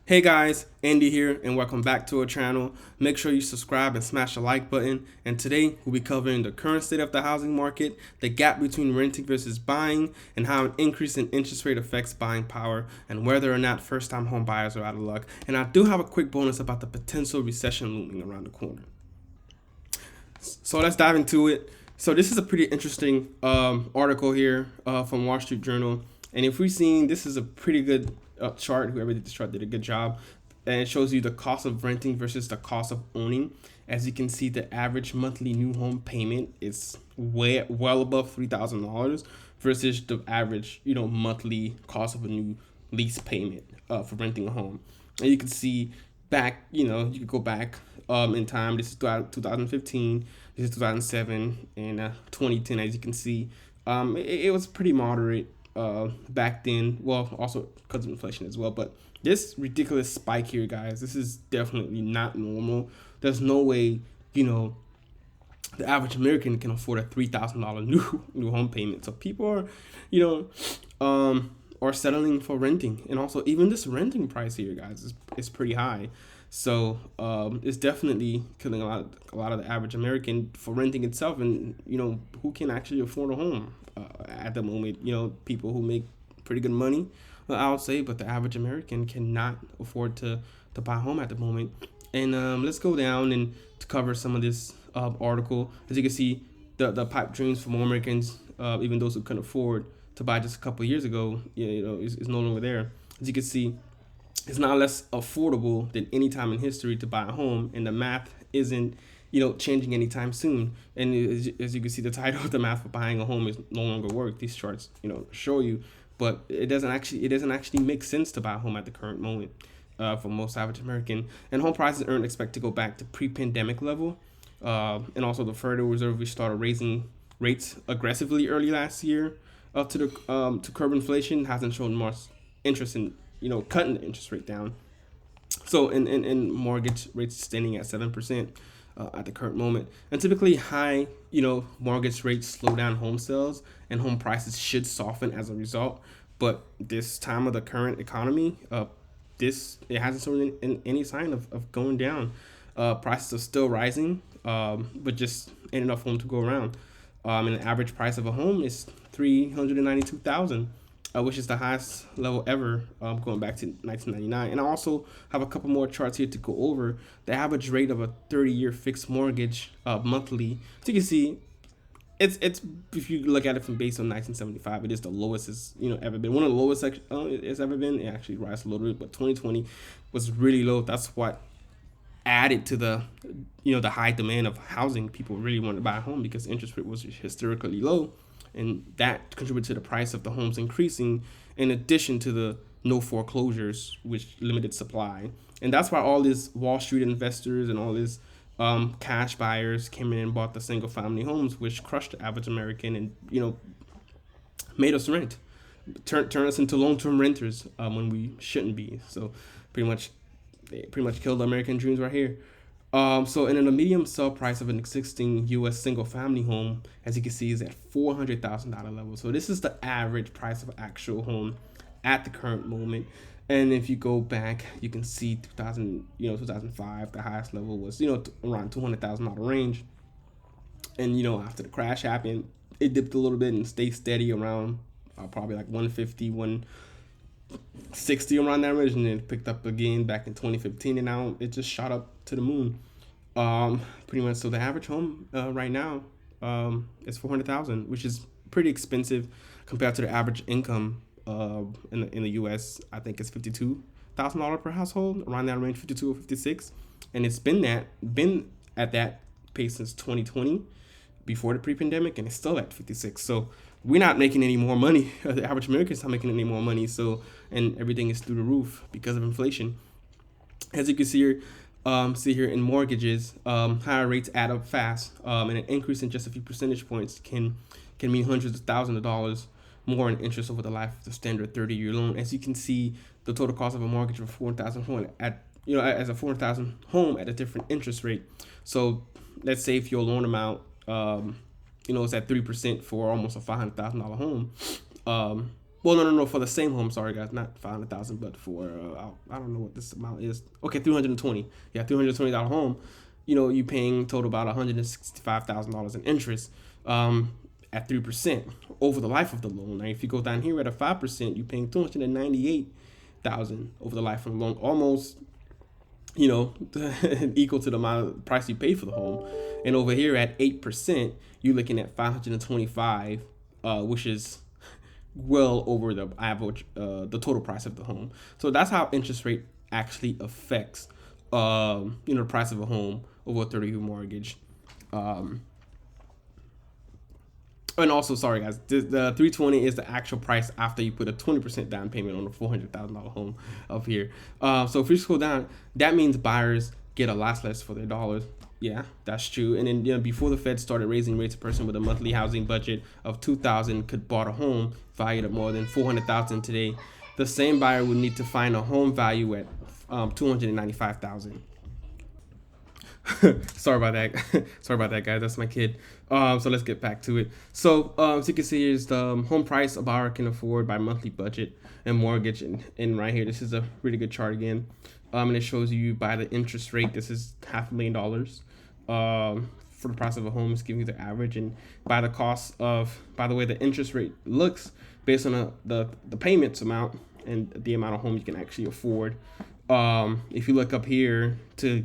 Hey guys, Andy here, and welcome back to our channel. Make sure you subscribe and smash the like button. And today we'll be covering the current state of the housing market, the gap between renting versus buying, and how an increase in interest rate affects buying power, and whether or not first-time home buyers are out of luck. And I do have a quick bonus about the potential recession looming around the corner. So let's dive into it. So this is a pretty interesting article here from Wall Street Journal, and if we've seen, this is a pretty good chart. Whoever did this chart did a good job, and it shows you the cost of renting versus the cost of owning. As you can see, the average monthly new home payment is way well above $3,000 versus the average monthly cost of a new lease payment for renting a home. And you can see back, you could go back in time. This is 2015, this is 2007, and 2010. As you can see, it was pretty moderate back then. Well, also because of inflation as well. But this ridiculous spike here, guys, this is definitely not normal. There's no way, the average American can afford a $3,000 new home payment. So people are, are settling for renting, and also even this renting price here, guys, is pretty high. So it's definitely killing a lot of the average American for renting itself, and who can actually afford a home at the moment. People who make pretty good money, I would say, but the average American cannot afford to buy a home at the moment. And let's go down and to cover some of this article. As you can see, the pipe dreams for more Americans, even those who couldn't afford to buy just a couple of years ago, is no longer there. As you can see, it's now less affordable than any time in history to buy a home, and the math isn't changing anytime soon. And as you can see, the title of the math for buying a home is no longer work. These charts show you, but it doesn't actually make sense to buy a home at the current moment for most average American. And home prices aren't expected to go back to pre-pandemic level. And also the Federal Reserve, we started raising rates aggressively early last year to curb inflation, hasn't shown much interest in cutting the interest rate down. So in mortgage rates standing at 7% at the current moment, and typically high mortgage rates slow down home sales, and home prices should soften as a result. But this time of the current economy, it hasn't shown any sign of going down. Prices are still rising, but just ain't enough home to go around. And the average price of a home is 392,000, which is the highest level ever, going back to 1999. And I also have a couple more charts here to go over. The average rate of a 30-year fixed mortgage monthly. So you can see, it's if you look at it from based on 1975, it is the lowest it's ever been. One of the lowest it's ever been. It actually rises a little bit, but 2020 was really low. That's what added to the high demand of housing. People really wanted to buy a home because interest rate was historically low, and that contributed to the price of the homes increasing, in addition to the no foreclosures, which limited supply. And that's why all these Wall Street investors and all these cash buyers came in and bought the single family homes, which crushed the average American, and made us rent, turn us into long-term renters when we shouldn't be. So pretty much they pretty much killed the American dreams right here. So in a medium sell price of an existing U.S. single family home, as you can see, is at $400,000 level. So this is the average price of an actual home at the current moment. And if you go back, you can see 2005, the highest level was around $200,000 range. And after the crash happened, it dipped a little bit and stayed steady around probably like 150, 160 around that range, and then it picked up again back in 2015, and now it just shot up to the moon. Pretty much. So the average home right now is 400,000, which is pretty expensive compared to the average income in the U.S. I think it's $52,000 per household, around that range, 52 or 56, and it's been at that pace since 2020, before the pre-pandemic, and it's still at 56. So we're not making any more money. The average American's not making any more money. So, and everything is through the roof because of inflation. As you can see here in mortgages, higher rates add up fast, and an increase in just a few percentage points can mean hundreds of thousands of dollars more in interest over the life of the standard 30-year loan. As you can see, the total cost of a mortgage of 400,000 home at as a 400,000 home at a different interest rate. So let's say if your loan amount it's at 3% for almost a $500,000 home. Well, no, no, no. For the same home, sorry guys, not 500,000, but for I don't know what this amount is. Okay, 320. Yeah, $320 home. You know, you paying total about $165,000 in interest, at 3% over the life of the loan. Now, if you go down here at a 5%, you're paying 298,000 over the life of the loan, almost, you know, equal to the amount of price you paid for the home. And over here at 8%, you're looking at 525, which is well over the average, the total price of the home. So that's how interest rate actually affects, you know, the price of a home over a 30-year mortgage. Um, and also, sorry guys, the 320 is the actual price after you put a 20% down payment on a $400,000 home up here. So if we scroll down, that means buyers get a lot less for their dollars. Yeah, that's true. And then, you know, before the Fed started raising rates, a person with a monthly housing budget of 2,000 could bought a home valued at more than 400,000 today. The same buyer would need to find a home value at 295,000. Sorry about that. Sorry about that, guys. That's my kid. So let's get back to it. So, as you can see, here's the home price a buyer can afford by monthly budget and mortgage. And right here, this is a really good chart again. And it shows you by the interest rate. This is $500,000. For the price of a home, it's giving you the average, and by the cost of, by the way, the interest rate looks based on the payments amount and the amount of home you can actually afford. If you look up here to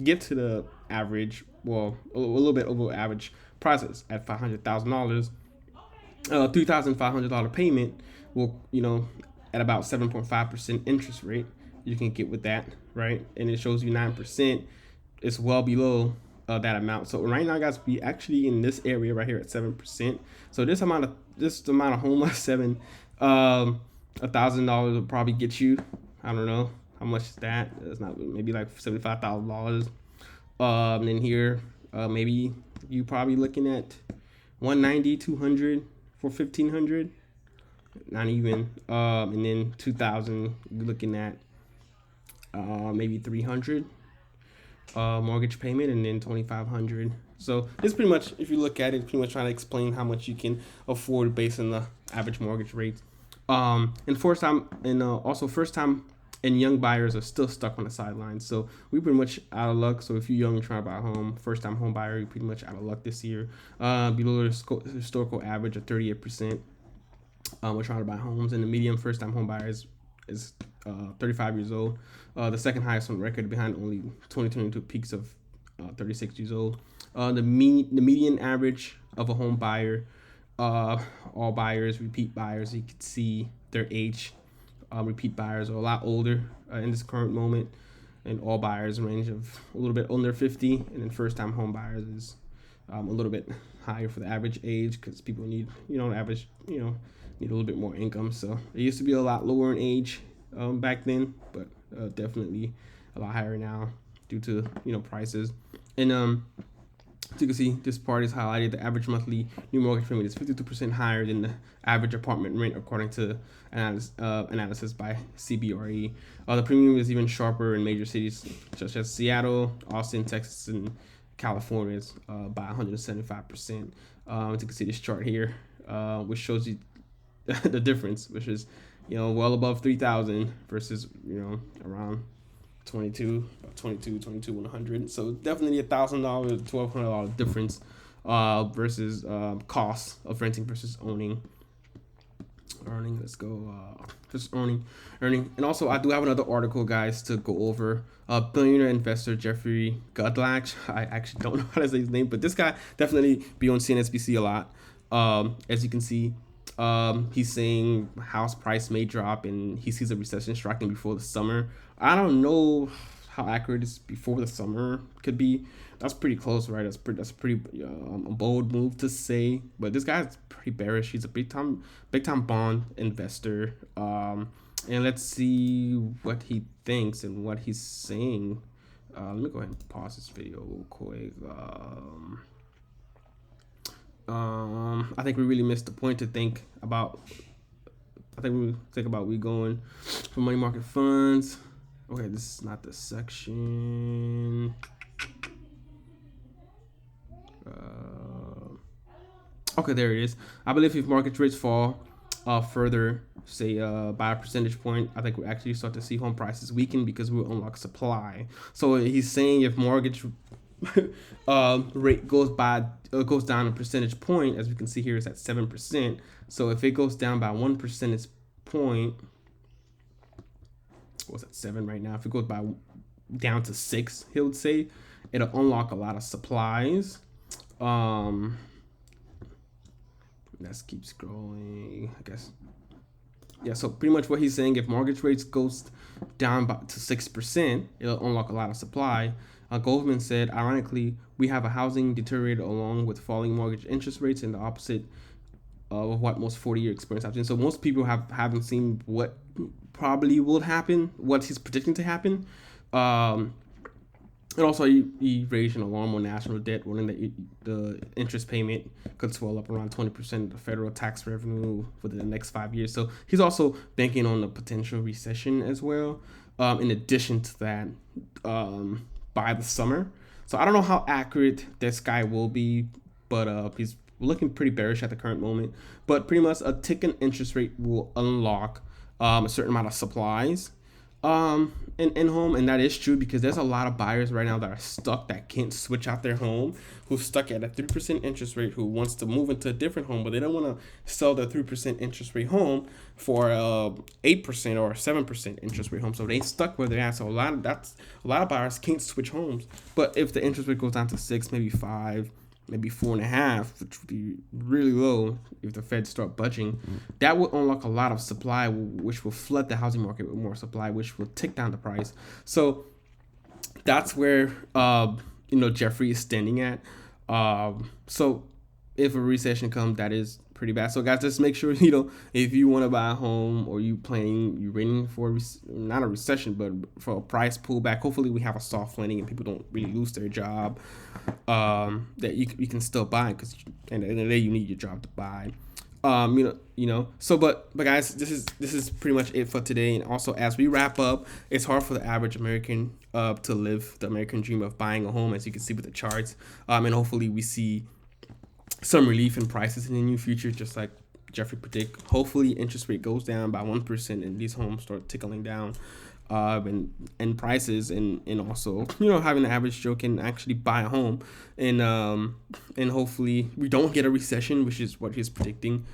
get to the average, well, a little bit over average prices at $500,000, $3,500 payment will, you know, at about 7.5% interest rate, you can get with that, right? And it shows you 9%. It's well below that amount. So right now, guys, we actually in this area right here at 7%. So this amount of home $1,000 will probably get you, I don't know how much is that. It's not, maybe like $75,000. And then here, maybe you probably looking at 190, 200 for 1,500. Not even. And then 2,000, you're looking at maybe 300. Mortgage payment, and then 2,500. So it's pretty much, if you look at it, pretty much trying to explain how much you can afford based on the average mortgage rates. And first time and young buyers are still stuck on the sidelines. So we pretty much out of luck. So if you're young and trying to buy a home, first time home buyer, you're pretty much out of luck this year. Below the historical average of 38%. We're trying to buy homes, and the median first time home buyers is 35 years old. The second highest on record, behind only 2022 peaks of 36 years old. The median average of a home buyer, all buyers, repeat buyers, you can see their age. Repeat buyers are a lot older in this current moment, and all buyers range of a little bit under 50, and then first time home buyers is a little bit higher for the average age, because people need, need a little bit more income. So it used to be a lot lower in age back then, but definitely a lot higher now due to prices. And as you can see, this part is highlighted. The average monthly new mortgage payment is 52% higher than the average apartment rent, according to analysis by CBRE. The premium is even sharper in major cities such as Seattle, Austin, Texas, and California, by 175%. As you can see this chart here, which shows you the difference, which is well above 3,000 versus around 100. So definitely $1,000, $1,200 difference versus cost of renting versus earning. Let's go just earning. And also, I do have another article, guys, to go over. Billionaire investor Jeffrey Gundlach. I actually don't know how to say his name, but this guy definitely be on CNBC a lot. As you can see, he's saying house price may drop, and he sees a recession striking before the summer. I don't know how accurate this before the summer could be. That's pretty close, right? That's pretty a bold move to say. But this guy's pretty bearish. He's a big time bond investor. And let's see what he thinks and what he's saying. Let me go ahead and pause this video real quick. I think we really missed the point to think about. I think we think about we going for money market funds. Okay, this is not the section. Okay, there it is. I believe if market rates fall, further, say by a percentage point, I think we actually start to see home prices weaken because we will unlock supply. So he's saying if mortgage rate goes down a percentage point, as we can see here, it's at 7%. So if it goes down by 1 percentage point, what's at 7 right now? If it goes by down to 6, he would say it'll unlock a lot of supplies. Let's keep scrolling, I guess. Yeah, so pretty much what he's saying, if mortgage rates goes down to 6%, it'll unlock a lot of supply. Goldman said, ironically, we have a housing deteriorated along with falling mortgage interest rates, and the opposite of what most 40-year experience have seen. So most people haven't seen what probably will happen, what he's predicting to happen. And also, he raised an alarm on national debt, warning that the interest payment could swell up around 20% of the federal tax revenue for the next 5 years. So he's also banking on a potential recession as well. In addition to that, by the summer. So I don't know how accurate this guy will be, but he's looking pretty bearish at the current moment. But pretty much a tick in interest rate will unlock a certain amount of supplies in home, and that is true because there's a lot of buyers right now that are stuck, that can't switch out their home, who's stuck at a 3% interest rate, who wants to move into a different home, but they don't want to sell their 3% interest rate home for 8% or 7% interest rate home. So they stuck where they're at. So a lot of buyers can't switch homes. But if the interest rate goes down to 6, maybe 5, maybe 4.5, which would be really low if the Fed start budging, that will unlock a lot of supply, which will flood the housing market with more supply, which will tick down the price. So that's where Jeffrey is standing at. So if a recession comes, that is pretty bad. So guys, just make sure if you want to buy a home, or you're waiting for not a recession, but for a price pullback. Hopefully we have a soft landing and people don't really lose their job. That you can still buy, because at the end of the day you need your job to buy. So but guys, this is pretty much it for today. And also, as we wrap up, it's hard for the average American to live the American dream of buying a home, as you can see with the charts. And hopefully we see some relief in prices in the near future, just like Jeffrey predict. Hopefully interest rate goes down by 1% and these homes start tickling down, and prices, and also having the average Joe can actually buy a home, and hopefully we don't get a recession, which is what he's predicting.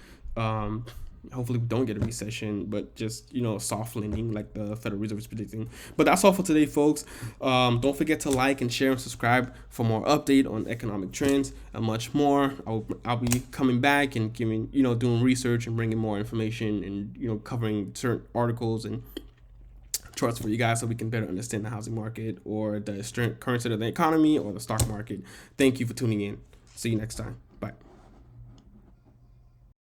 Hopefully we don't get a recession, but just a soft landing like the Federal Reserve is predicting. But that's all for today, folks. Don't forget to like and share and subscribe for more update on economic trends and much more. I'll be coming back and giving doing research and bringing more information, and covering certain articles and charts for you guys, so we can better understand the housing market, or the current state of the economy, or the stock market. Thank you for tuning in. See you next time.